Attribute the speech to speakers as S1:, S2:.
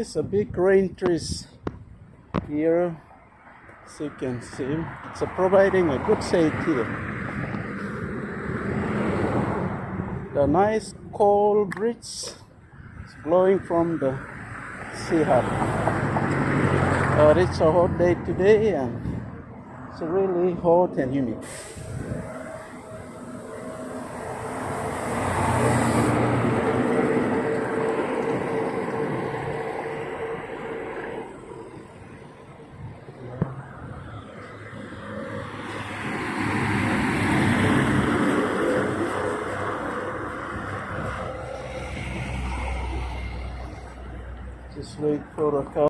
S1: There's a big rain trees here, as you can see. It's providing a good shade here. The nice cold breeze is blowing from the sea hut. It's a hot day today and it's really hot and humid. Just wait for the car.